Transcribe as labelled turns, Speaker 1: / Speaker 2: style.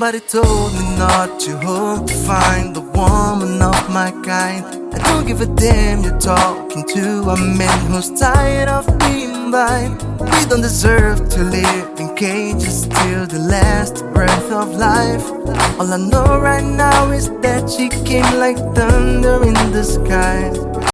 Speaker 1: Somebody told me not to hope to find the woman of my kind. I don't give a damn you're talking to a man who's tired of being blind. We don't deserve to live in cages till the last breath of life. All I know right now is that she came like thunder in the sky.